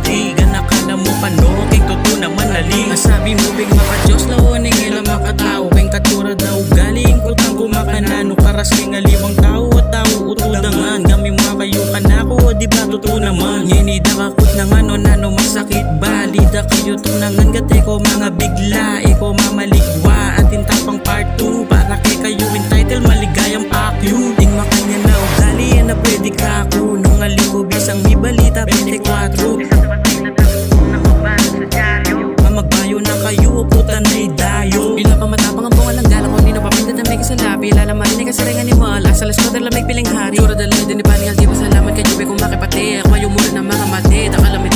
di Gan nakala mo pano, kay totoo naman nali Masabi mo bing maka-Diyos lawan ng ilang makatao Bing katura daw galing ko tang kumakanano Karas kay ngaliwang tao at tao utudangan Gami mo kayo kanako, di ba totoo naman Nginida kakot ng ano masakit balida kayo tunangan gate ko mga bigla Iko mamaligwa at intapang part 2 Para kay kayo entitled maligayang pakyu Ding makanya na ugali na pwede ka ako Nung aliko bisang may balita 24 Mamagbayo na kayo puta na idayo Ila pa matapang ang bunga lang gala ko Di na papinda na may kasalapi Lala marinig ka sa ring animal Asa las ko lamig piling hari Tura dalay din ni paningal di ba salamat kay Jube kung makipati Ako ayaw muna na mga mati Takalamit